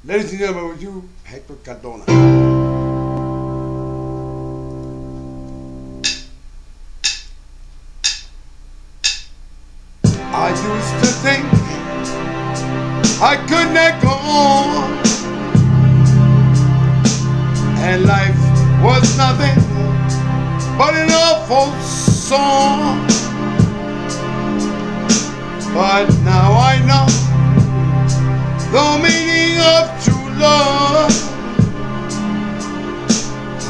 Ladies and gentlemen, with you, Hector Cardona. I used to think I could not go on, and life was nothing but an awful song. But now I know the meaning of true love.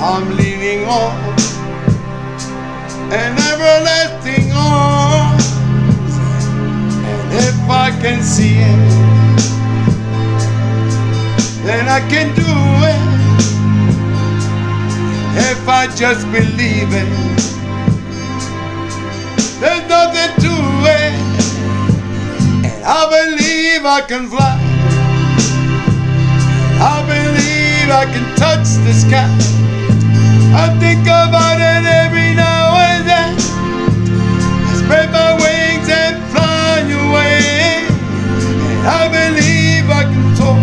I'm leaning on an everlasting arms, and if I can see it, then I can do it. If I just believe it, there's nothing to it. And I believe I can fly. I believe I can touch the sky. I think about it every now and then. I spread my wings and fly away. And I believe I can soar.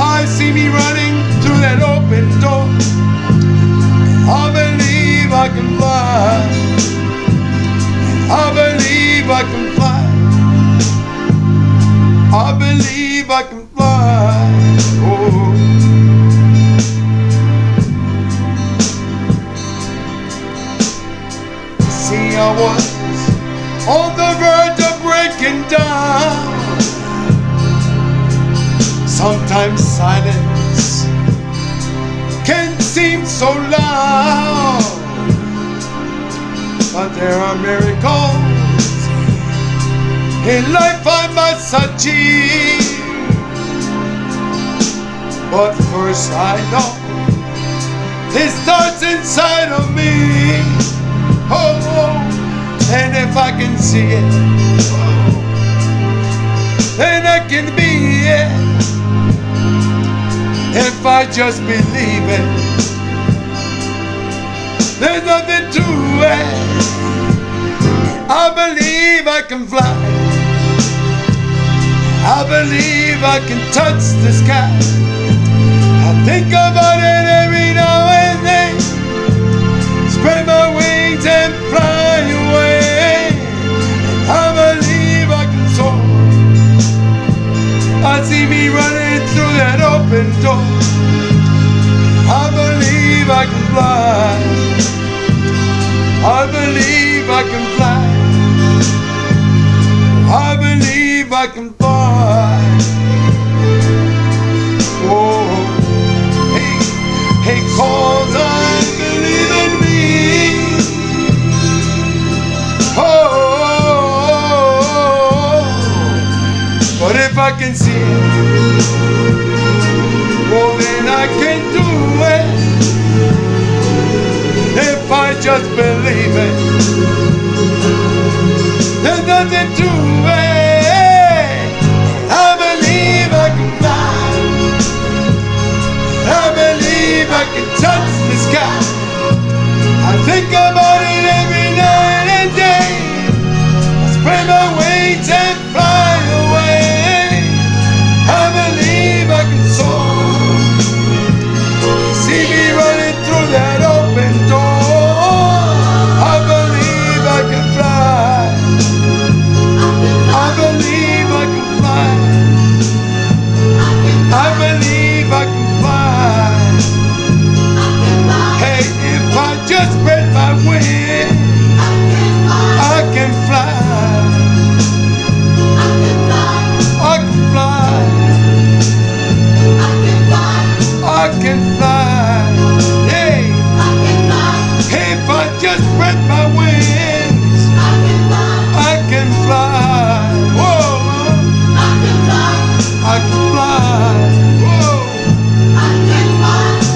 I see me running through that open door. I believe I can fly. I believe I can fly. I believe I can fly. Oh. See, I was on the verge of breaking down. Sometimes silence can seem so loud, but there are miracles in life I must achieve. But first I know it starts inside of me. Oh, and if I can see it, then I can be it. If I just believe it, there's nothing to it. I believe I can fly. I believe I can touch the sky. I think about it every now and then. Spread my wings and fly away. I believe I can soar. I see me running through that open door. I believe I can fly. I believe I can fly. I believe I can fly. Oh, hey, hey, 'cause I believe in me. Oh, but if I can see it, well then I can do it. If I just believe it, there's nothing to it. I believe I can fly. I believe I can touch the sky. I think about it every night and day. I spread my wings and fly away. I believe I can soar. See me running through that open door. I believe I can fly. I believe I can fly. I believe I can fly. Hey, if I just spread my wings, I can fly. I can fly. I can fly. Hey, hey, if I just spread my wings, I can fly. Whoa, I can fly. Whoa,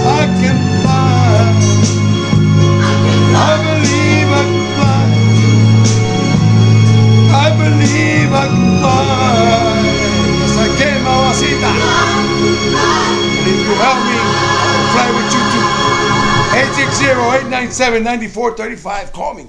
I can fly. I believe I can fly. I believe I can fly. Yes, I can, mamacita. And if you help me, I'll fly with you too. 860-897-9435. Call me.